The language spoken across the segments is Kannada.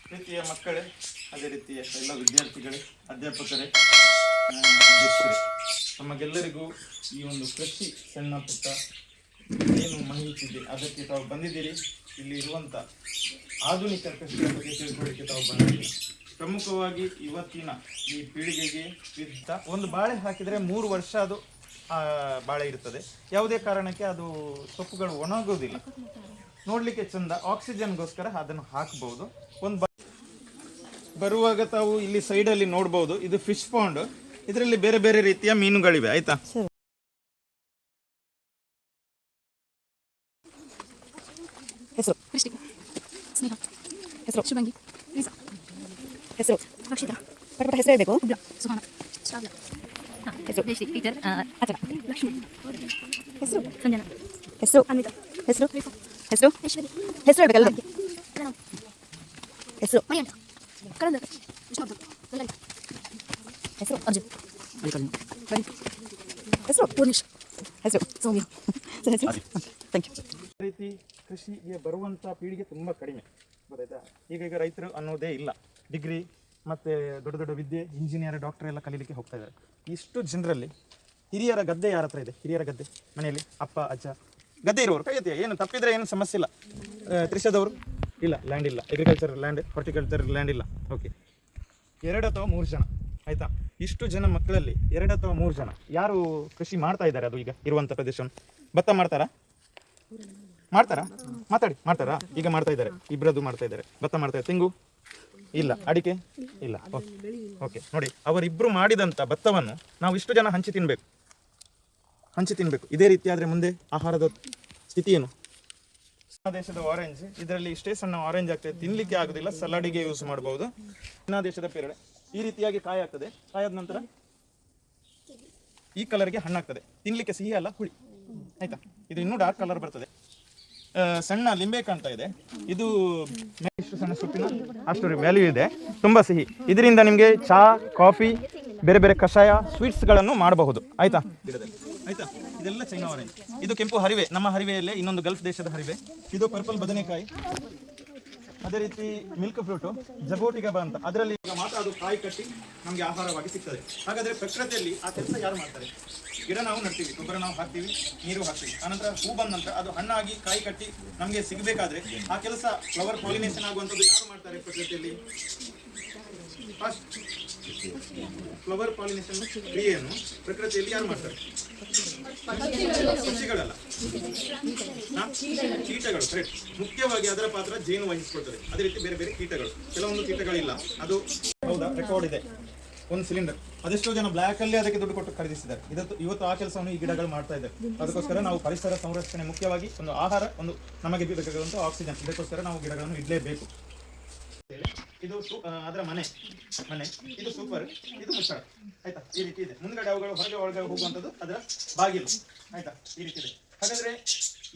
ಪ್ರೀತಿಯ ಮಕ್ಕಳೇ, ಅದೇ ರೀತಿಯ ಎಲ್ಲ ವಿದ್ಯಾರ್ಥಿಗಳೇ, ಅಧ್ಯಾಪಕರೇ, ಅಧ್ಯಕ್ಷರೇ, ತಮಗೆಲ್ಲರಿಗೂ ಈ ಒಂದು ಕೃಷಿ ಸಣ್ಣ ಪುಟ್ಟ ಏನು ಮಾಹಿತಿ ಇದೆ ಅದಕ್ಕೆ ತಾವು ಬಂದಿದ್ದೀರಿ. ಇಲ್ಲಿ ಇರುವಂಥ ಆಧುನಿಕ ಕೃಷಿಯ ಬಗ್ಗೆ ತಿಳ್ಕೊಳ್ಳಿಕ್ಕೆ ತಾವು ಬಂದಿದ್ದೀರಿ. ಪ್ರಮುಖವಾಗಿ ಇವತ್ತಿನ ಈ ಪೀಳಿಗೆಗೆ ಇದ್ದ ಒಂದು ಬಾಳೆ ಹಾಕಿದರೆ 3 ವರ್ಷ ಅದು ಬಾಳೆ ಇರ್ತದೆ. ಯಾವುದೇ ಕಾರಣಕ್ಕೆ ಅದು ಸೊಪ್ಪುಗಳು ಒಣಗೋದಿಲ್ಲ, ನೋಡಲಿಕ್ಕೆ ಚಂದ, ಆಕ್ಸಿಜನ್ಗೋಸ್ಕರ ಅದನ್ನು ಹಾಕಬಹುದು. ಒಂದು ಬರುವಾಗ ತಾವು ಇಲ್ಲಿ ಸೈಡಲ್ಲಿ ನೋಡ್ಬೋದು, ಇದು ಫಿಶ್ ಪಾಂಡ್. ಇದರಲ್ಲಿ ಬೇರೆ ಬೇರೆ ರೀತಿಯ ಮೀನುಗಳಿವೆ. ಆಯ್ತಾ, ಹೆಸರು ಕೃಷ್ಣಿಕಾ, ಸ್ನೇಹ, ಹೆಸರು ಶುಭಂಗಿ, ಲೀಸಾ, ಹೆಸರು ಅಕ್ಷಿತಾ, ಪಟಪಟ ಹೆಸರು ಹೇಳಬೇಕು. ಸುಹಾನ, ಶ್ರಾವ್ಯ, ಹೆಸರು ಜಯಶ್ರೀ, ಟೀಚರ್ ಅಚಲ, ಲಕ್ಷ್ಮಿ, ಹೆಸರು ಸಂಜನಾ, ಹೆಸರು ಅನ್ವಿತಾ, ಹೆಸರು ಹೆಸರು ಐಶ್ವರ್ಯ, ಹೆಸರು ಹೇಳಬೇಕಲ್ಲ, ಹೆಸರು ಮಣಿಯಂತ, ಕರಂದರ್, ವಿಷ್ಣುವರ್ಧನ್, ಲಲಿತಾ, ಹೆಸರು ಅರ್ಜುನ್, ಹೆಸರು ಪೂರ್ಣಿಶ್, ಹೆಸರು ಸೌಮ್ಯ, ಹೆಸರು ಥ್ಯಾಂಕ್ ಯು. ರೀತಿ ಕೃಷಿಗೆ ಬರುವಂಥ ಪೀಳಿಗೆ ತುಂಬ ಕಡಿಮೆ, ಗೊತ್ತಾಯ್ತಾ. ಈಗ ರೈತರು ಅನ್ನೋದೇ ಇಲ್ಲ. ಡಿಗ್ರಿ ಮತ್ತು ದೊಡ್ಡ ದೊಡ್ಡ ವಿದ್ಯೆ, ಇಂಜಿನಿಯರ್, ಡಾಕ್ಟರ್ ಎಲ್ಲ ಕಲೀಲಿಕ್ಕೆ ಹೋಗ್ತಾ ಇದ್ದಾರೆ. ಇಷ್ಟು ಜನರಲ್ಲಿ ಹಿರಿಯರ ಗದ್ದೆ ಯಾರ ಹತ್ರ ಇದೆ? ಹಿರಿಯರ ಗದ್ದೆ ಮನೆಯಲ್ಲಿ ಅಪ್ಪ ಅಜ್ಜ ಗದ್ದೆ ಇರುವವರು ಕೈ ಎತ್ತಿ. ಏನು ತಪ್ಪಿದ್ರೆ ಏನು ಸಮಸ್ಯೆ ಇಲ್ಲ. ತ್ರಿಷದವರು ಇಲ್ಲ, ಲ್ಯಾಂಡ್ ಇಲ್ಲ, ಅಗ್ರಿಕಲ್ಚರ್ ಲ್ಯಾಂಡ್, ಹಾರ್ಟಿಕಲ್ಚರ್ ಲ್ಯಾಂಡ್ ಇಲ್ಲ. ಓಕೆ, 2 ಅಥವಾ 3 ಜನ, ಆಯಿತಾ. ಇಷ್ಟು ಜನ ಮಕ್ಕಳಲ್ಲಿ 2 ಅಥವಾ 3 ಜನ ಯಾರು ಕೃಷಿ ಮಾಡ್ತಾ ಇದ್ದಾರೆ? ಅದು ಈಗ ಇರುವಂಥ ಪ್ರದೇಶವನ್ನು ಭತ್ತ ಮಾಡ್ತಾರಾ? ಮಾಡ್ತಾರಾ? ಈಗ ಮಾಡ್ತಾ ಇದ್ದಾರೆ, ಇಬ್ಬರದ್ದು ಮಾಡ್ತಾ ಇದ್ದಾರೆ. ಭತ್ತ ಮಾಡ್ತಾ ಇದ್ದಾರೆ. ತೆಂಗು ಇಲ್ಲ, ಅಡಿಕೆ ಇಲ್ಲ. ಓಕೆ, ನೋಡಿ, ಅವರಿಬ್ಬರು ಮಾಡಿದಂಥ ಭತ್ತವನ್ನು ನಾವು ಇಷ್ಟು ಜನ ಹಂಚಿ ತಿನ್ನಬೇಕು. ಇದೇ ರೀತಿ ಆದರೆ ಮುಂದೆ ಆಹಾರದ ಸ್ಥಿತಿ ಏನು? ದೇಶದ ಆರೆಂಜ್, ಇದರಲ್ಲಿ ಇಷ್ಟೇ ಸಣ್ಣ ಆರೆಂಜ್ ಆಗ್ತದೆ, ತಿನ್ನಲಿಕ್ಕೆ ಆಗೋದಿಲ್ಲ, ಸಲಾಡಿಗೆ ಯೂಸ್ ಮಾಡಬಹುದು. ಚೀನಾ ದೇಶದ ಪೇರಳೆ ಈ ರೀತಿಯಾಗಿ ಕಾಯಿ ಆಗ್ತದೆ. ಕಾಯಾದ ನಂತರ ಈ ಕಲರ್ಗೆ ಹಣ್ಣಾಗ್ತದೆ. ತಿನ್ನಲಿಕ್ಕೆ ಸಿಹಿ ಅಲ್ಲ, ಹುಳಿ, ಆಯ್ತಾ. ಇದು ಇನ್ನೂ ಡಾರ್ಕ್ ಕಲರ್ ಬರ್ತದೆ. ಸಣ್ಣ ಲಿಂಬೆ ಕಾಣ್ತಾ ಇದೆ. ಇದು ಇಷ್ಟು ಸಣ್ಣ ಸೊಪ್ಪಿನ ಅಷ್ಟು ವ್ಯಾಲ್ಯೂ ಇದೆ, ತುಂಬ ಸಿಹಿ. ಇದರಿಂದ ನಿಮಗೆ ಚಹಾ, ಕಾಫಿ, ಬೇರೆ ಬೇರೆ ಕಷಾಯ, ಸ್ವೀಟ್ಸ್ಗಳನ್ನು ಮಾಡಬಹುದು. ಆಯ್ತಾ, ಆಯ್ತಾ. ಇದೆಲ್ಲ ಚೈನಾ ಆರೆಂಜ್. ಇದು ಕೆಂಪು ಹರಿವೆ, ನಮ್ಮ ಹರಿವೆಯಲ್ಲೇ ಇನ್ನೊಂದು ಗಲ್ಫ್ ದೇಶದ ಹರಿವೆ. ಇದು ಪರ್ಪಲ್ ಬದನೆಕಾಯಿ. ಅದೇ ರೀತಿ ಮಿಲ್ಕ್ ಫ್ರೂಟು, ಜಬೋಟಿಗಬ ಅಂತ, ಅದರಲ್ಲಿ ಈಗ ಮಾತ್ರ ಅದು ಕಾಯಿ ಕಟ್ಟಿ ನಮಗೆ ಆಹಾರವಾಗಿ ಸಿಗ್ತದೆ. ಹಾಗಾದರೆ ಪ್ರಕೃತಿಯಲ್ಲಿ ಆ ಕೆಲಸ ಯಾರು ಮಾಡ್ತಾರೆ? ಗಿಡ ನಾವು ನಡ್ತೀವಿ, ಗೊಬ್ಬರ ನಾವು ಹಾಕ್ತೀವಿ, ನೀರು ಹಾಕ್ತೀವಿ. ಆನಂತರ ಹೂ ಬಂದ ನಂತರ ಅದು ಹಣ್ಣಾಗಿ ಕಾಯಿ ಕಟ್ಟಿ ನಮಗೆ ಸಿಗಬೇಕಾದ್ರೆ ಆ ಕೆಲಸ ಫ್ಲವರ್ ಪಾಲಿನೇಷನ್ ಆಗುವಂಥದ್ದು ಯಾರು ಮಾಡ್ತಾರೆ ಪ್ರಕೃತಿಯಲ್ಲಿ? ಫಸ್ಟ್ ಫ್ಲವರ್ ಪಾಲಿನೇಷನ್ ಕ್ರಿಯೆಯನ್ನು ಪ್ರಕೃತಿಯಲ್ಲಿ ಯಾರು ಮಾಡ್ತಾರೆ? ಪಕ್ಷಿಗಳಲ್ಲ, ಕೀಟಗಳು. ಕರೆಕ್ಟ್. ಮುಖ್ಯವಾಗಿ ಅದರ ಪಾತ್ರ ಜೇನು ವಹಿಸಿಕೊಳ್ತದೆ. ಅದೇ ರೀತಿ ಬೇರೆ ಬೇರೆ ಕೀಟಗಳು, ಕೆಲವೊಂದು ಕೀಟಗಳಿಲ್ಲ. ಅದು ಹೌದಾ, ರೆಕಾರ್ಡ್ ಇದೆ. ಒಂದು ಸಿಲಿಂಡರ್ ಅದೆಷ್ಟೋ ಜನ ಬ್ಲ್ಯಾಕ್ ಅಲ್ಲಿ ಅದಕ್ಕೆ ದುಡ್ಡು ಕೊಟ್ಟು ಖರೀದಿಸಿದ್ದಾರೆ. ಇವತ್ತು ಆ ಕೆಲಸವನ್ನು ಈ ಗಿಡಗಳು ಮಾಡ್ತಾ ಇದ್ದಾರೆ. ಅದಕ್ಕೋಸ್ಕರ ನಾವು ಪರಿಸರ ಸಂರಕ್ಷಣೆ, ಮುಖ್ಯವಾಗಿ ಒಂದು ಆಹಾರ, ಒಂದು ನಮಗೆ ಬೇಕಾಗುವಂಥ ಆಕ್ಸಿಜನ್, ಇದಕ್ಕೋಸ್ಕರ ನಾವು ಗಿಡಗಳನ್ನು ಇಡಲೇಬೇಕು. ಇದು ಅದರ ಮನೆ, ಇದು ಸೂಪರ್, ಇದು ಮುಚ್ಚಳ, ಆಯ್ತಾ. ಈ ರೀತಿ ಇದೆ. ಮುಂದ್ಗಡೆ ಅವುಗಳು ಹೊರಗೆ ಹೋಗುವಂಥದ್ದು ಅದರ ಬಾಗಿಲು, ಆಯ್ತಾ. ಈ ರೀತಿ ಇದೆ. ಹಾಗಾದ್ರೆ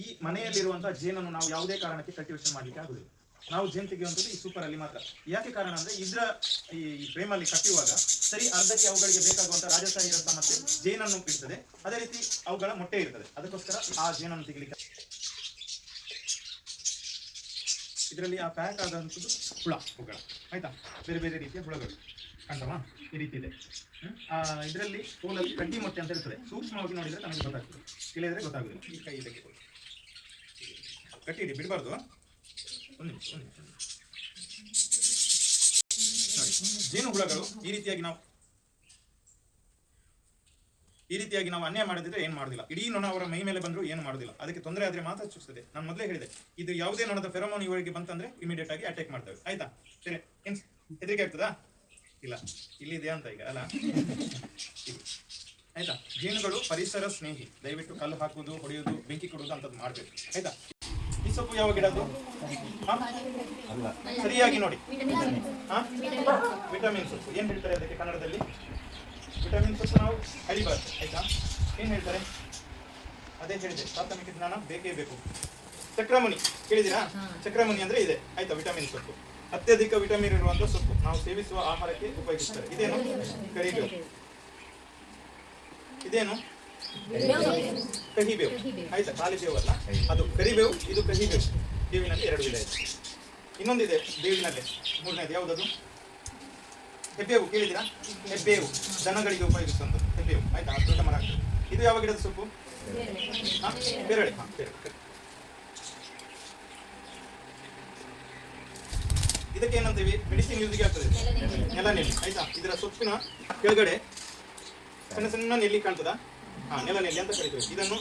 ಈ ಮನೆಯಲ್ಲಿರುವಂತಹ ಜೇನನ್ನು ನಾವು ಯಾವುದೇ ಕಾರಣಕ್ಕೆ ಕಲ್ಟಿವೇಷನ್ ಮಾಡಲಿಕ್ಕೆ ಆಗುದಿಲ್ಲ. ನಾವು ಜೇನು ತೆಗೆಯುವಂಥದ್ದು ಈ ಸೂಪರ್ ಅಲ್ಲಿ ಮಾತ್ರ. ಯಾಕೆ ಕಾರಣ ಅಂದ್ರೆ ಇದರ ಈ ಫ್ರೇಮಲ್ಲಿ ಕಟ್ಟುವಾಗ ಸರಿ ಅರ್ಧಕ್ಕೆ ಅವುಗಳಿಗೆ ಬೇಕಾಗುವಂಥ ರಾಜಸಾಹಿ ರಸ ಮತ್ತೆ ಜೇನನ್ನು ಇರ್ತದೆ. ಅದೇ ರೀತಿ ಅವುಗಳ ಮೊಟ್ಟೆ ಇರ್ತದೆ. ಅದಕ್ಕೋಸ್ಕರ ಆ ಜೇನನ್ನು ತೆಗಿಲಿಕ್ಕೆ ಇದರಲ್ಲಿ ಆ ಪ್ಯಾಕ್ ಆದಂಥದ್ದು ಹುಳುಗಳು, ಆಯ್ತಾ. ಬೇರೆ ಬೇರೆ ರೀತಿಯ ಹುಳುಗಳು ಕಂಡವಾ, ಈ ರೀತಿ ಇದೆ. ಇದರಲ್ಲಿ ಕೋಲಲ್ಲಿ ಕಡ್ಡಿ ಮೊಟ್ಟೆ ಅಂತ ಇರ್ತದೆ. ಸೂಕ್ಷ್ಮವಾಗಿ ನೋಡಿದರೆ ನಮಗೆ ಗೊತ್ತಾಗ್ತದೆ, ತಿಳಿದ್ರೆ ಗೊತ್ತಾಗುದಿಲ್ಲ. ಈ ಕೈ ಇದಕ್ಕೆ ಕಟ್ಟಿ ಇಡಿ, ಬಿಡಬಾರ್ದು. ಒಂದು ನಿಮಿಷ ನೋಡಿ, ಜೇನು ಹುಳುಗಳು ಈ ರೀತಿಯಾಗಿ ನಾವು ಅನ್ಯಾಯ ಮಾಡಿದ್ರೆ ಏನು ಮಾಡೋದಿಲ್ಲ. ಇಡೀ ನೊಣ ಅವರ ಮೈ ಮೇಲೆ ಬಂದರೂ ಏನು ಮಾಡೋದಿಲ್ಲ. ಅದಕ್ಕೆ ತೊಂದರೆ ಆದರೆ ಮಾತ್ರ ಚುಚ್ಚಿಸ್ತದೆ. ನಾನು ಮೊದಲೇ ಹೇಳಿದೆ, ಇದು ಯಾವುದೇ ನೊಣದ ಫೆರೋಮೋನ್ ಇವರಿಗೆ ಬಂತಂದ್ರೆ ಇಮಿಡಿಯೇಟ್ ಆಗಿ ಅಟ್ಯಾಕ್ ಮಾಡ್ತೇವೆ, ಆಯ್ತಾ. ಸರಿ, ಏನು ಹೆದರಿಕೆ ಆಗ್ತದಾ? ಇಲ್ಲ, ಇಲ್ಲಿದೆ ಅಂತ ಈಗ ಅಲ್ಲ, ಆಯ್ತಾ. ಜೇನುಗಳು ಪರಿಸರ ಸ್ನೇಹಿ. ದಯವಿಟ್ಟು ಕಲ್ಲು ಹಾಕುವುದು, ಹೊಡೆಯುವುದು, ಬೆಂಕಿ ಕೊಡುವುದು ಅಂತದ್ದು ಮಾಡಬೇಕು, ಆಯ್ತಾ. ಈ ಸೊಪ್ಪು ಯಾವ ಗಿಡದ್ದು? ಸರಿಯಾಗಿ ನೋಡಿ, ವಿಟಮಿನ್ ಸೊಪ್ಪು. ಏನು ಹೇಳ್ತಾರೆ ಅದಕ್ಕೆ ಕನ್ನಡದಲ್ಲಿ? ವಿಟಮಿನ್ ಸೊಪ್ಪು ನಾವು ಅಳಿಬಾರ್ದು, ಆಯ್ತಾ. ಏನು ಹೇಳ್ತಾರೆ? ಅದೇ ಹೇಳಿದೆ, ಪ್ರಾಥಮಿಕ ಜ್ಞಾನ ಬೇಕೇ ಬೇಕು. ಚಕ್ರಮುನಿ ಕೇಳಿದಿರಾ? ಚಕ್ರಮುನಿ ಅಂದ್ರೆ ಇದೆ, ಆಯ್ತಾ. ವಿಟಮಿನ್ ಸೊಪ್ಪು ಅತ್ಯಧಿಕ ವಿಟಮಿನ್ ಇರುವಂತ ಸೊಪ್ಪು, ನಾವು ಸೇವಿಸುವ ಆಹಾರಕ್ಕೆ ಉಪಯೋಗಿಸ್ತಾರೆ. ಇದೇನು? ಕರಿಬೇವು. ಇದೇನು? ಕಹಿಬೇವು ಆಯ್ತಾ, ಖಾಲಿ ಬೇವು ಅಲ್ಲ ಅದು ಕರಿಬೇವು, ಇದು ಕಹಿಬೇವು. ಬೇವಿನಲ್ಲಿ 2 ವಿಧ ಇದೆ. ಇನ್ನೊಂದಿದೆ ಬೇವಿನಲ್ಲಿ, ಮೂರನೇದು ಯಾವುದದು? ಹೆಬ್ಬೇವು, ಕೇಳಿದಿರಾ? ಹೆಬ್ಬೇವು ದನಗಳಿಗೆ ಉಪಯೋಗಿಸುವಂಥದ್ದು ಹೆಬ್ಬೇವು, ಆಯ್ತಾ? ಅದು ದೊಡ್ಡ ಮರ ಆಗ್ತದೆ. ಇದು ಯಾವ ಗಿಡದ ಸೊಪ್ಪು? ಪೇರಳೆ. ಪೇರಳೆ. ಇದಕ್ಕೆ ಏನಂತೀವಿ? ಮೆಡಿಸಿನ್ ಯೂಸ್ಗೆ ಆಗ್ತದೆ. ನೆಲನೆಲ್ಲಿ, ಆಯ್ತಾ? ಇದರ ಸೊಪ್ಪಿನ ಕೆಳಗಡೆ ಸಣ್ಣ ಸಣ್ಣ ನೆಲ್ಲಿ ಕಾಣ್ತದ, ನೆಲನೆಲ್ಲಿ ಅಂತ ಕರಿತೀವಿ. ಇದನ್ನು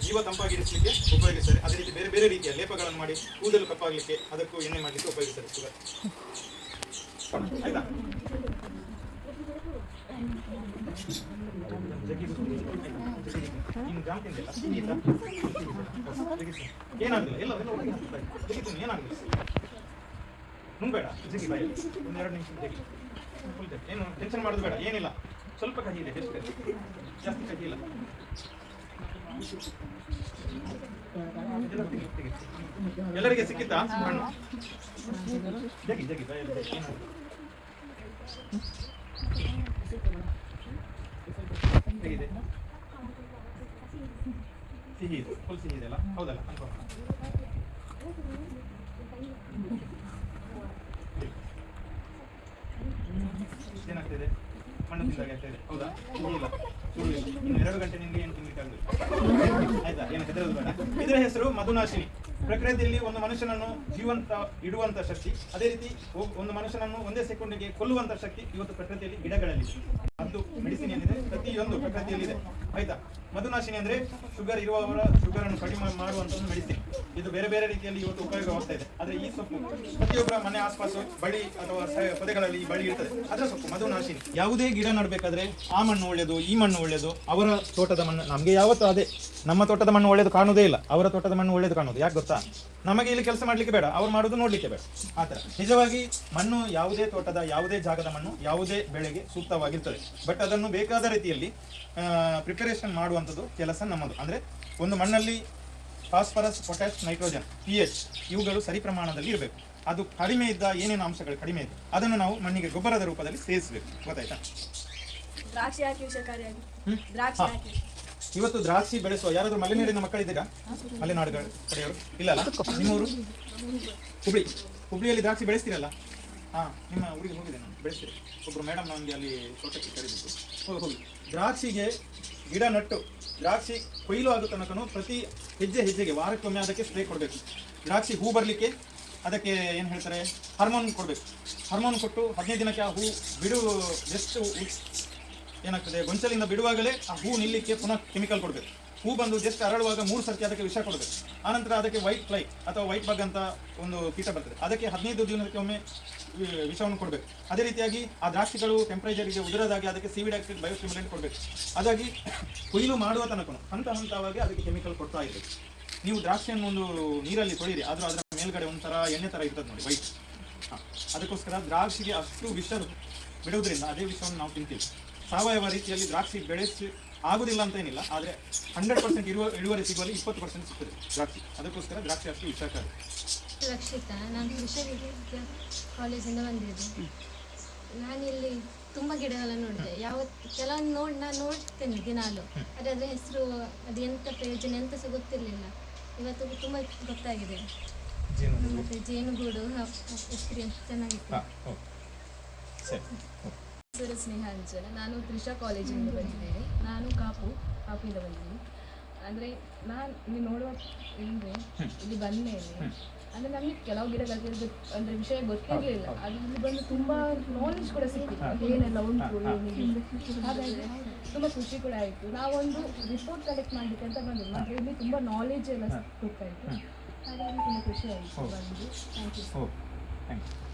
ಜೀವ ತಂಪಾಗಿರಿಸಲಿಕ್ಕೆ ಉಪಯೋಗಿಸ್ತಾರೆ. ಅದೇ ರೀತಿ ಬೇರೆ ಬೇರೆ ರೀತಿಯ ಲೇಪಗಳನ್ನು ಮಾಡಿ ಕೂದಲು ಕಪ್ಪಾಗಲಿಕ್ಕೆ, ಅದಕ್ಕೂ ಎಣ್ಣೆ ಮಾಡಲಿಕ್ಕೆ ಉಪಯೋಗಿಸ್ತಾರೆ. ಶುಗರ್, ಆಯ್ತಾ? ಇನ್ನು ಜಾಮ್ ತಿಂದಿಲ್ಲ, ಏನಾಗಲಿಲ್ಲ, ಎಲ್ಲ ಏನಾಗಲಿಲ್ಲ, ನುಂಗ್ಬೇಡ, ಜಿಗಿ ಬಾಯಿ 1-2 ನಿಮಿಷ ತೆಗಿ, ಏನು ಟೆನ್ಷನ್ ಮಾಡೋದು ಬೇಡ, ಏನಿಲ್ಲ, ಸ್ವಲ್ಪ ಕಹಿ ಇದೆ, ಎಷ್ಟು ಕಹಿ, ಜಾಸ್ತಿ ಕಹಿ ಇಲ್ಲ. ಎಲ್ಲರಿಗೆ ಸಿಕ್ಕಿತ್ತಾ ಹಣ್ಣು? ಜಗಿ ಜಗಿ ಬಾಯಲ್ಲಿ ಹೇಗಿದೆ? ಸಿಹಿ ಇದೆ, ಫುಲ್ ಸಿಹಿ ಇದೆ ಅಲ್ಲ? ಹೌದಲ್ಲ? ಏನಾಗ್ತಿದೆ? ಮಣ್ಣು ತಿಂದಾಗ ಆಗ್ತಾಯಿದೆ, ಹೌದಾ? ಇಲ್ಲ, ಸುಳ್ಳಿಲ್ಲ. ಇನ್ನು 2 ಗಂಟೆ ನಿಮಗೆ ಏನು ತಿನ್ಲಿಕ್ಕೆ ಆಗುದಿಲ್ಲ, ಆಯ್ತಾ? ಏನು ಹೆದರೋದು ಬೇಡ. ಇದರ ಹೆಸರು ಮಧುನಾಶಿನಿ. ಪ್ರಕೃತಿಯಲ್ಲಿ ಒಂದು ಮನುಷ್ಯನನ್ನು ಜೀವಂತ ಇಡುವಂತ ಶಕ್ತಿ, ಅದೇ ರೀತಿ ಒಂದು ಮನುಷ್ಯನನ್ನು ಒಂದೇ ಸೆಕೆಂಡಿಗೆ ಕೊಲ್ಲುವಂತ ಶಕ್ತಿ ಇವತ್ತು ಪ್ರಕೃತಿಯಲ್ಲಿ ಗಿಡಗಳಲ್ಲಿ. ಅದು ಮೆಡಿಸಿನ್ ಏನಿದೆ ಪ್ರತಿಯೊಂದು ಪ್ರಕೃತಿಯಲ್ಲಿದೆ, ಆಯ್ತಾ? ಮಧುನಾಶಿನಿ ಅಂದ್ರೆ ಶುಗರ್ ಇರುವವರ ಶುಗರ್ ಅನ್ನು ಕಡಿಮೆ ಮಾಡುವಂತ ಒಂದು ಮೆಡಿಸಿನ್. ಇದು ಬೇರೆ ಬೇರೆ ರೀತಿಯಲ್ಲಿ ಇವತ್ತು ಉಪಯೋಗವಾಗ್ತಾ ಇದೆ. ಆದ್ರೆ ಈ ಸೊಪ್ಪು ಪ್ರತಿಯೊಬ್ಬರ ಮನೆ ಆಸ್ಪಾಸು ಬಳಿ ಅಥವಾ ಪೊದೆಗಳಲ್ಲಿ ಈ ಬಳಿ ಇರ್ತದೆ, ಅದರ ಸೊಪ್ಪು ಮಧುನಾಶಿನಿ. ಯಾವುದೇ ಗಿಡ ನಡಬೇಕಾದ್ರೆ ಆ ಮಣ್ಣು ಒಳ್ಳೆಯದು, ಈ ಮಣ್ಣು ಒಳ್ಳೆಯದು, ಅವರ ತೋಟದ ಮಣ್ಣು. ನಮಗೆ ಯಾವತ್ತೂ ಅದೇ, ನಮ್ಮ ತೋಟದ ಮಣ್ಣು ಒಳ್ಳೆಯದು ಕಾಣುವುದೇ ಇಲ್ಲ, ಅವರ ತೋಟದ ಮಣ್ಣು ಒಳ್ಳೆಯದು ಕಾಣುವುದು. ಯಾಕೆ ಗೊತ್ತಾ? ನಮಗೆ ಇಲ್ಲಿ ಕೆಲಸ ಮಾಡ್ಲಿಕ್ಕೆ ಬೇಡ, ಅವ್ರು ಮಾಡೋದು ನೋಡ್ಲಿಕ್ಕೆ ಬೇಡ. ಆತರ ನಿಜವಾಗಿ ಮಣ್ಣು ಯಾವುದೇ ತೋಟದ ಯಾವುದೇ ಜಾಗದ ಮಣ್ಣು ಯಾವುದೇ ಬೆಳೆಗೆ ಸೂಕ್ತವಾಗಿರ್ತದೆ. ಬಟ್ ಅದನ್ನು ಬೇಕಾದ ರೀತಿಯಲ್ಲಿ ಪ್ರಿಪರೇಷನ್ ಮಾಡುವಂಥದ್ದು ಕೆಲಸ ನಮ್ಮದು. ಅಂದ್ರೆ ಒಂದು ಮಣ್ಣಲ್ಲಿ ಫಾಸ್ಫರಸ್, ಪೊಟ್ಯಾಶ್, ನೈಟ್ರೋಜನ್, pH ಇವುಗಳು ಸರಿ ಪ್ರಮಾಣದಲ್ಲಿ ಇರಬೇಕು. ಅದು ಕಡಿಮೆ ಇದ್ದ ಏನೇನು ಅಂಶಗಳು ಕಡಿಮೆ ಇದೆ ಅದನ್ನು ನಾವು ಮಣ್ಣಿಗೆ ಗೊಬ್ಬರದ ರೂಪದಲ್ಲಿ ಸೇರಿಸಬೇಕು. ಗೊತ್ತಾಯ್ತಾ? ದ್ರಾಕ್ಷಿ ಹಾಕಿ ವಿಷಕಾರಿಯಾಗಿ ದ್ರಾಕ್ಷಿ ಹಾಕಿ. ಇವತ್ತು ದ್ರಾಕ್ಷಿ ಬೆಳೆಸುವ ಯಾರಾದ್ರೂ ಮಲೆನಾಡಿನ ಮಕ್ಕಳಿದ್ದೀರಾ? ಮಲೆನಾಡುಗಳ ಕಡೆಯವರು ಇಲ್ಲ ಅಲ್ಲ? ನಿಮ್ಮೂರು ಹುಬ್ಳಿಯಲ್ಲಿ ದ್ರಾಕ್ಷಿ ಬೆಳೆಸ್ತೀರಲ್ಲ? ನಿಮ್ಮ ಊರಿಗೆ ಹೋಗಿದೆ, ನಾನು ಬೆಳೆಸ್ತೀರಿ. ಒಬ್ಬರು ಮೇಡಮ್ ನನಗೆ ಅಲ್ಲಿ ತೋಟಕ್ಕೆ ಕರೆದಿದ್ದು. ಹೋಗಿ ದ್ರಾಕ್ಷಿಗೆ ಗಿಡ ನಟ್ಟು ದ್ರಾಕ್ಷಿ ಕೊಯ್ಲು ಆಗೋ ತನಕನೂ ಪ್ರತಿ ಹೆಜ್ಜೆಗೆ ವಾರಕ್ಕೊಮ್ಮೆ ಅದಕ್ಕೆ ಸ್ಪ್ರೇ ಕೊಡಬೇಕು. ದ್ರಾಕ್ಷಿ ಹೂ ಬರಲಿಕ್ಕೆ ಅದಕ್ಕೆ ಏನು ಹೇಳ್ತಾರೆ, ಹಾರ್ಮೋನ್ ಕೊಡಬೇಕು. ಹಾರ್ಮೋನ್ ಕೊಟ್ಟು 15 ದಿನಕ್ಕೆ ಆ ಹೂ ಬಿಡು ಎಷ್ಟು ಏನಾಗ್ತದೆ, ಗೊಂಚಲಿಂದ ಬಿಡುವಾಗಲೇ ಆ ಹೂ ನಿಲ್ಲಕ್ಕೆ ಪುನಃ ಕೆಮಿಕಲ್ ಕೊಡಬೇಕು. ಹೂ ಬಂದು ಜಸ್ಟ್ ಅರಳುವಾಗ 3 ಸರ್ತಿ ಅದಕ್ಕೆ ವಿಷ ಕೊಡಬೇಕು. ಆನಂತರ ಅದಕ್ಕೆ ವೈಟ್ ಫ್ಲೈ ಅಥವಾ ವೈಟ್ ಬಗ್ ಅಂತ ಒಂದು ಕೀಟ ಬರ್ತದೆ, ಅದಕ್ಕೆ 15 ದಿನಕ್ಕೆ ಒಮ್ಮೆ ವಿಷವನ್ನು ಕೊಡಬೇಕು. ಅದೇ ರೀತಿಯಾಗಿ ಆ ದ್ರಾಕ್ಷಿಗಳು ಟೆಂಪರೇಚರ್ಗೆ ಉದುರದಾಗಿ ಅದಕ್ಕೆ ಸೀವಿಡ್ ಆಕ್ಟಿವ್ ಬಯೋಸ್ಟಿಮ್ಯುಲೆಂಟ್ ಕೊಡಬೇಕು. ಹಾಗಾಗಿ ಕೊಯ್ಲು ಮಾಡುವ ತನಕ ಹಂತವಾಗಿ ಅದಕ್ಕೆ ಕೆಮಿಕಲ್ ಕೊಡ್ತಾ ಇರಬೇಕು. ನೀವು ದ್ರಾಕ್ಷಿಯನ್ನು ಒಂದು ನೀರಲ್ಲಿ ತೊಳಿರಿ, ಆದರೂ ಅದರ ಮೇಲ್ಗಡೆ ಒಂಥರ ಎಣ್ಣೆ ಥರ ಇರ್ತದೆ ನೋಡಿ, ವೈಟ್. ಅದಕ್ಕೋಸ್ಕರ ದ್ರಾಕ್ಷಿಗೆ ಅಷ್ಟು ವಿಷ ಬಿಡುವುದರಿಂದ ಅದೇ ವಿಷವನ್ನು ನಾವು ತಿಂತೀವಿ. ಸಾವಯವ ರೀತಿಯಲ್ಲಿ ದ್ರಾಕ್ಷಿ ಬೆಳೆಸಿ ಆಗುದಿಲ್ಲ ಅಂತ ಏನಿಲ್ಲ, ಆದರೆ 100% ಇಳುವರಿ ಸಿಗುವಲ್ಲಿ 20% ಸಿಗ್ತದೆ ದ್ರಾಕ್ಷಿ. ಅದಕ್ಕೋಸ್ಕರ ದ್ರಾಕ್ಷಿ ಅಷ್ಟು ವಿಷಕಾರಿ. ರಕ್ಷಿತಾ, ನಾನು ವಿಶ್ವವಿದ್ಯಾಲಯ ಕಾಲೇಜಿಂದ ಬಂದಿದ್ದೆ. ನಾನಿಲ್ಲಿ ತುಂಬ ಗಿಡಗಳನ್ನು ನೋಡಿದೆ. ಕೆಲವೊಂದು ನಾನು ನೋಡ್ತೇನೆ ದಿನಾಲು, ಆದರೆ ಅದರ ಹೆಸರು ಅದು ಎಂಥ ಪ್ರಯೋಜನ ಎಂತ ಸಹ ಗೊತ್ತಿರಲಿಲ್ಲ. ಇವತ್ತು ತುಂಬ ಗೊತ್ತಾಗಿದೆ. ಮತ್ತು ಜೇನುಗೂಡು ಎಕ್ಸ್ಪೀರಿಯನ್ಸ್ ಚೆನ್ನಾಗಿತ್ತು. ಹೆಸರು ಸ್ನೇಹಾಂಜನ. ನಾನು ತ್ರಿಷಾ ಕಾಲೇಜಿಂದ ಬಂದಿದ್ದೇನೆ. ನಾನು ಕಾಪುಯಿಂದ ಬಂದಿದ್ದೀನಿ. ಅಂದರೆ ನಾನು ಇಲ್ಲಿ ನೋಡುವ ಅಂದರೆ ಇಲ್ಲಿ ಬಂದ ಮೇಲೆ ಅಂದರೆ ನಮಗೆ ಕೆಲವು ಗಿಡಗಳ ಅಂದರೆ ವಿಷಯ ಗೊತ್ತಿರಲಿಲ್ಲ. ಅದು ಇಲ್ಲಿ ಬಂದು ತುಂಬ ನಾಲೆಜ್ ಕೂಡ ಸಿಕ್ಕಿತ್ತು, ಏನೆಲ್ಲ ಉಂಟು ಏನಿಲ್ಲ. ಹಾಗಾಗಿ ತುಂಬ ಖುಷಿ ಕೂಡ ಆಯಿತು. ನಾವೊಂದು ರಿಪೋರ್ಟ್ ಕಲೆಕ್ಟ್ ಮಾಡಲಿಕ್ಕೆ ಅಂತ ಬಂದಿದ್ದು, ಮತ್ತು ಇಲ್ಲಿ ತುಂಬ ನಾಲೆಜ್ ಎಲ್ಲ ಗೊತ್ತಾಯಿತು. ಹಾಗಾಗಿ ತುಂಬ ಖುಷಿ ಆಯಿತು ಬಂದು. Thank you.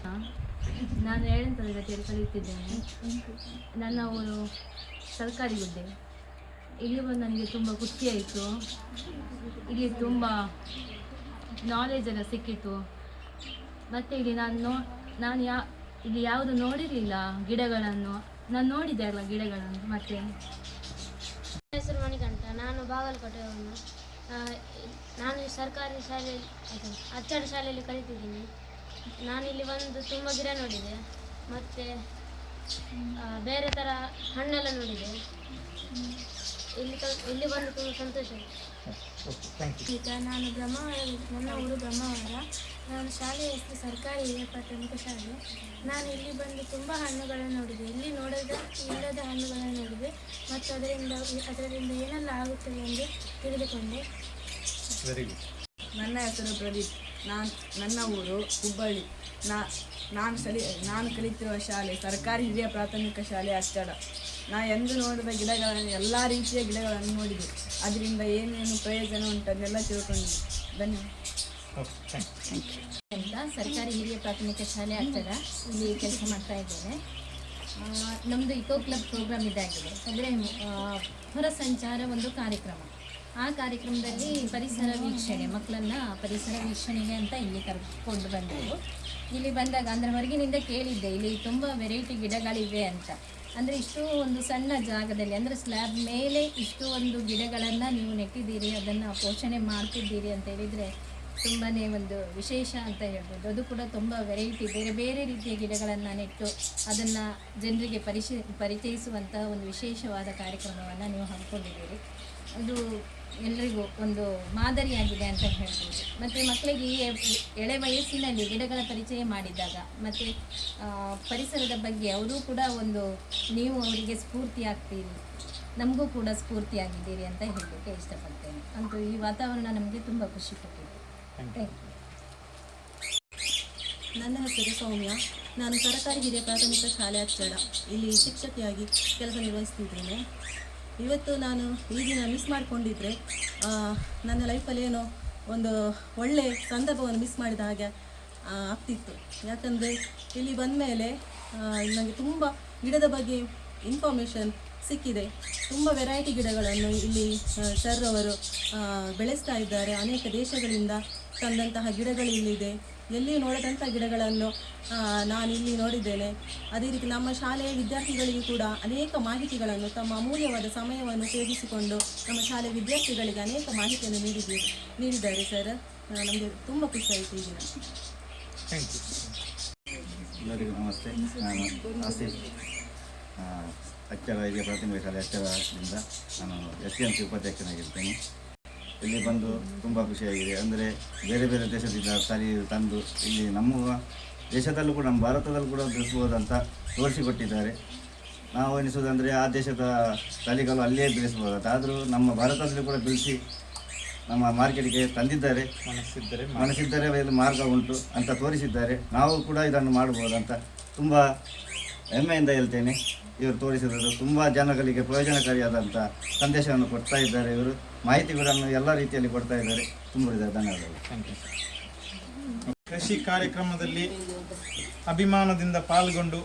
ನಾನು 7ನೇ ತರಗತಿಯಲ್ಲಿ ಕಲಿಯುತ್ತಿದ್ದೇನೆ. ನನ್ನ ಊರು ಸರ್ಕಾರಿ ಹುದ್ದೆ. ಇಲ್ಲಿ ಬಂದು ನನಗೆ ತುಂಬ ಖುಷಿಯಾಯಿತು. ಇಲ್ಲಿ ತುಂಬ ನಾಲೆಜ್ ಎಲ್ಲ ಸಿಕ್ಕಿತು. ಮತ್ತು ಇಲ್ಲಿ ಇಲ್ಲಿ ಯಾವುದು ನೋಡಿರಲಿಲ್ಲ ಗಿಡಗಳನ್ನು, ನಾನು ನೋಡಿದೆ ಅಲ್ಲ ಗಿಡಗಳನ್ನು. ಮತ್ತು ಹೆಸರು ಮಣಿಕಂಠ. ನಾನು ಬಾಗಲಕೋಟೆಯವನು. ನಾನು ಸರ್ಕಾರಿ ಶಾಲೆಯಲ್ಲಿ ಅಚ್ಚಡ ಶಾಲೆಯಲ್ಲಿ ಕಲಿತಿದ್ದೀನಿ. ನಾನಿಲ್ಲಿ ಬಂದು ತುಂಬ ಗಿಡ ನೋಡಿದೆ, ಮತ್ತು ಬೇರೆ ಥರ ಹಣ್ಣೆಲ್ಲ ನೋಡಿದೆ. ಇಲ್ಲಿ ಬಂದು ತುಂಬ ಸಂತೋಷ ಆಯಿತು. Okay, thank you. ಈಗ ನಾನು ನನ್ನ ಊರು ಬ್ರಹ್ಮಾವರ. ನಾನು ಶಾಲೆಯ ಹೆಸರು ಸರ್ಕಾರಿ ಹಿರಿಯ ಪ್ರಾಥಮಿಕ ಶಾಲೆ. ನಾನು ಇಲ್ಲಿ ಬಂದು ತುಂಬ ಹಣ್ಣುಗಳನ್ನು ನೋಡಿದೆ. ಇಲ್ಲಿ ಇಲ್ಲದ ಹಣ್ಣುಗಳನ್ನು ನೋಡಿದೆ ಮತ್ತು ಅದರಿಂದ ಏನೆಲ್ಲ ಆಗುತ್ತದೆ ಎಂದು ತಿಳಿದುಕೊಂಡೆ. Very good. ನನ್ನ ಹೆಸರು ಪ್ರದೀಪ್. ನನ್ನ ಊರು ಹುಬ್ಬಳ್ಳಿ. ನಾನು ಕಲಿತಿರುವ ಶಾಲೆ ಸರ್ಕಾರಿ ಹಿರಿಯ ಪ್ರಾಥಮಿಕ ಶಾಲೆ ಅಚ್ಚಡ. ಎಂದು ನೋಡಿದ ಗಿಡಗಳನ್ನು ಎಲ್ಲ ರೀತಿಯ ಗಿಡಗಳನ್ನು ನೋಡಿದೆ. ಅದರಿಂದ ಏನೇನು ಪ್ರಯೋಜನ ಉಂಟು ಅದನ್ನೆಲ್ಲ ತಿಳ್ಕೊಂಡಿದ್ದೆ. ಧನ್ಯವಾದ. Okay, thank you. ಅಂತ ಸರ್ಕಾರಿ ಹಿರಿಯ ಪ್ರಾಥಮಿಕ ಶಾಲೆ ಅಚ್ಚಡ ಇಲ್ಲಿ ಕೆಲಸ ಮಾಡ್ತಾ ಇದ್ದೇನೆ. ನಮ್ಮದು ಇಕೋ ಕ್ಲಬ್ ಪ್ರೋಗ್ರಾಮ್ ಇದಾಗಿದೆ. ಅಂದರೆ ಹೊರ ಸಂಚಾರ ಒಂದು ಕಾರ್ಯಕ್ರಮ. ಆ ಕಾರ್ಯಕ್ರಮದಲ್ಲಿ ಪರಿಸರ ವೀಕ್ಷಣೆ, ಮಕ್ಕಳನ್ನು ಪರಿಸರ ವೀಕ್ಷಣೆಗೆ ಅಂತ ಇಲ್ಲಿ ಕರ್ಕೊಂಡು ಬಂದೆವು. ಇಲ್ಲಿ ಬಂದಾಗ ಅಂದರೆ ಹೊರಗಿನಿಂದ ಕೇಳಿದ್ದೆ ಇಲ್ಲಿ ತುಂಬ ವೆರೈಟಿ ಗಿಡಗಳಿವೆ ಅಂತ. ಅಂದರೆ ಇಷ್ಟು ಒಂದು ಸಣ್ಣ ಜಾಗದಲ್ಲಿ ಅಂದರೆ ಸ್ಲ್ಯಾಬ್ ಮೇಲೆ ಇಷ್ಟು ಒಂದು ಗಿಡಗಳನ್ನು ನೀವು ನೆಟ್ಟಿದ್ದೀರಿ, ಅದನ್ನು ಪೋಷಣೆ ಮಾಡ್ತಿದ್ದೀರಿ ಅಂತ ಹೇಳಿದರೆ ತುಂಬಾ ಒಂದು ವಿಶೇಷ ಅಂತ ಹೇಳ್ಬೋದು. ಅದು ಕೂಡ ತುಂಬ ವೆರೈಟಿ ಬೇರೆ ಬೇರೆ ರೀತಿಯ ಗಿಡಗಳನ್ನು ನೆಟ್ಟು ಅದನ್ನು ಜನರಿಗೆ ಪರಿಚಯಿಸುವಂಥ ಒಂದು ವಿಶೇಷವಾದ ಕಾರ್ಯಕ್ರಮವನ್ನು ನೀವು ಹಮ್ಮಿಕೊಂಡಿದ್ದೀರಿ. ಅದು ಎಲ್ಲರಿಗೂ ಒಂದು ಮಾದರಿಯಾಗಿದೆ ಅಂತ ಹೇಳ್ಬೋದು. ಮತ್ತು ಮಕ್ಕಳಿಗೆ ಈ ಎಳೆ ವಯಸ್ಸಿನಲ್ಲಿ ಗಿಡಗಳ ಪರಿಚಯ ಮಾಡಿದಾಗ ಮತ್ತು ಪರಿಸರದ ಬಗ್ಗೆ ಅವರೂ ಕೂಡ ನೀವು ಅವರಿಗೆ ಸ್ಫೂರ್ತಿ ಆಗ್ತೀರಿ, ನಮಗೂ ಕೂಡ ಸ್ಫೂರ್ತಿಯಾಗಿದ್ದೀರಿ ಅಂತ ಹೇಳಲಿಕ್ಕೆ ಇಷ್ಟಪಡ್ತೇನೆ. ಅಂತೂ ಈ ವಾತಾವರಣ ನಮಗೆ ತುಂಬ ಖುಷಿ ಕೊಟ್ಟಿದೆ. Thank you. ನನ್ನ ಹೆಸರು ಸೌಮ್ಯ. ನಾನು ಸರ್ಕಾರಿ ಹಿರಿಯ ಪ್ರಾಥಮಿಕ ಶಾಲೆ ಅಚ್ಚಡ ಇಲ್ಲಿ ಶಿಕ್ಷಕಿಯಾಗಿ ಕೆಲಸ ನಿರ್ವಹಿಸ್ತಿದ್ದೇನೆ. ಇವತ್ತು ನಾನು ಈ ದಿನ ಮಿಸ್ ಮಾಡಿಕೊಂಡಿದ್ದರೆ ನನ್ನ ಲೈಫಲ್ಲಿ ಏನೋ ಒಂದು ಒಳ್ಳೆಯ ಸಂದರ್ಭವನ್ನು ಮಿಸ್ ಮಾಡಿದ ಹಾಗೆ ಆಗ್ತಿತ್ತು. ಯಾಕಂದರೆ ಇಲ್ಲಿ ಬಂದ ಮೇಲೆ ನನಗೆ ತುಂಬ ಗಿಡದ ಬಗ್ಗೆ ಇನ್ಫಾರ್ಮೇಷನ್ ಸಿಕ್ಕಿದೆ. ತುಂಬ ವೆರೈಟಿ ಗಿಡಗಳನ್ನು ಇಲ್ಲಿ ಸರ್ ಅವರು ಬೆಳೆಸ್ತಾ ಇದ್ದಾರೆ. ಅನೇಕ ದೇಶಗಳಿಂದ ತಂದಂತಹ ಗಿಡಗಳು ಇಲ್ಲಿದೆ. ಎಲ್ಲಿ ನೋಡದಂಥ ಗಿಡಗಳನ್ನು ನಾನು ಇಲ್ಲಿ ನೋಡಿದ್ದೇನೆ. ಅದೇ ರೀತಿ ನಮ್ಮ ಶಾಲೆಯ ವಿದ್ಯಾರ್ಥಿಗಳಿಗೂ ಕೂಡ ಅನೇಕ ಮಾಹಿತಿಗಳನ್ನು ತಮ್ಮ ಅಮೂಲ್ಯವಾದ ಸಮಯವನ್ನು ಉಪಯೋಗಿಸಿಕೊಂಡು ನಮ್ಮ ಶಾಲೆಯ ವಿದ್ಯಾರ್ಥಿಗಳಿಗೆ ಅನೇಕ ಮಾಹಿತಿಯನ್ನು ನೀಡಿದ್ದಾರೆ ಸರ್. ನಮಗೆ ತುಂಬ ಖುಷಿಯಾಯಿತು ಈ ದಿನ. Thank you. ಎಲ್ಲರಿಗೂ ನಮಸ್ತೆ. ನಾನು ಆಸಿಫ್, ಅಚ್ಚಡ ಹಿರಿಯ ಪ್ರಾಥಮಿಕ ಶಾಲೆ ಅಚ್ಚಡದಿಂದ ನಾನು SMC ಉಪಾಧ್ಯಕ್ಷನಾಗಿರ್ತೇನೆ. ಇಲ್ಲಿ ಬಂದು ತುಂಬ ಖುಷಿಯಾಗಿದೆ. ಅಂದರೆ ಬೇರೆ ಬೇರೆ ದೇಶದಿಂದ ತಂದು ಇಲ್ಲಿ ನಮ್ಮ ದೇಶದಲ್ಲೂ ಕೂಡ ನಮ್ಮ ಭಾರತದಲ್ಲೂ ಕೂಡ ಬೆಳೆಸ್ಬೋದಂತ ತೋರಿಸಿಕೊಟ್ಟಿದ್ದಾರೆ. ನಾವು ಎನಿಸೋದಂದರೆ ಆ ದೇಶದ ತಳಿಗಳು ಅಲ್ಲೇ ಬೆಳೆಸ್ಬೋದಂತ, ಆದರೂ ನಮ್ಮ ಭಾರತದಲ್ಲಿ ಕೂಡ ಬೆಳೆಸಿ ನಮ್ಮ ಮಾರ್ಕೆಟ್ಗೆ ತಂದಿದ್ದಾರೆ. ಮನಸ್ಸಿದ್ದರೆ ಇದು ಮಾರ್ಗ ಉಂಟು ಅಂತ ತೋರಿಸಿದ್ದಾರೆ. ನಾವು ಕೂಡ ಇದನ್ನು ಮಾಡ್ಬೋದಂತ ತುಂಬ ಹೆಮ್ಮೆಯಿಂದ ಹೇಳ್ತೇನೆ. ಇವರು ತೋರಿಸಿದರು ತುಂಬ ಜನಗಳಿಗೆ ಪ್ರಯೋಜನಕಾರಿಯಾದಂಥ ಸಂದೇಶವನ್ನು ಕೊಡ್ತಾ ಇದ್ದಾರೆ. ಇವರು ಮಾಹಿತಿಗಳನ್ನು ಎಲ್ಲ ರೀತಿಯಲ್ಲಿ ಕೊಡ್ತಾ ಇದ್ದಾರೆ. ತುಂಬ ಧನ್ಯವಾದಗಳು. Thank you. ಕೃಷಿ ಕಾರ್ಯಕ್ರಮದಲ್ಲಿ ಅಭಿಮಾನದಿಂದ ಪಾಲ್ಗೊಂಡು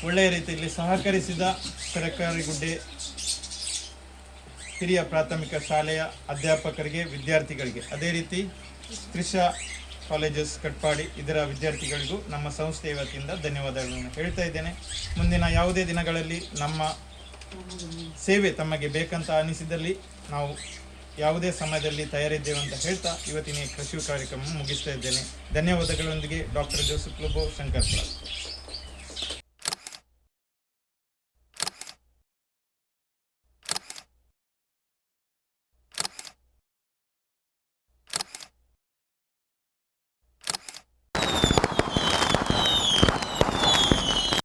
ಒಳ್ಳೆಯ ರೀತಿಯಲ್ಲಿ ಸಹಕರಿಸಿದ ಸರ್ಕಾರಿ ಗುಡ್ಡೆ ಹಿರಿಯ ಪ್ರಾಥಮಿಕ ಶಾಲೆಯ ಅಧ್ಯಾಪಕರಿಗೆ, ವಿದ್ಯಾರ್ಥಿಗಳಿಗೆ, ಅದೇ ರೀತಿ ತ್ರಿಷಾ ಕಾಲೇಜಸ್ ಕಟ್ಪಾಡಿ ಇದರ ವಿದ್ಯಾರ್ಥಿಗಳಿಗೂ ನಮ್ಮ ಸಂಸ್ಥೆಯ ವತಿಯಿಂದ ಧನ್ಯವಾದಗಳನ್ನು ಹೇಳ್ತಾ ಇದ್ದೇನೆ. ಮುಂದಿನ ಯಾವುದೇ ದಿನಗಳಲ್ಲಿ ನಮ್ಮ ಸೇವೆ ತಮಗೆ ಬೇಕಂತ ಅನಿಸಿದಲ್ಲಿ ನಾವು ಯಾವುದೇ ಸಮಯದಲ್ಲಿ ತಯಾರಿದ್ದೇವೆ ಅಂತ ಹೇಳ್ತಾ ಇವತ್ತಿನ ಕೃಷಿ ಕಾರ್ಯಕ್ರಮ ಮುಗಿಸ್ತಾ ಇದ್ದೇನೆ. ಧನ್ಯವಾದಗಳೊಂದಿಗೆ ಡಾಕ್ಟರ್ ಜೋಸೆಫ್ ಲೋಬೋ, ಶಂಕರ್ಪುರ.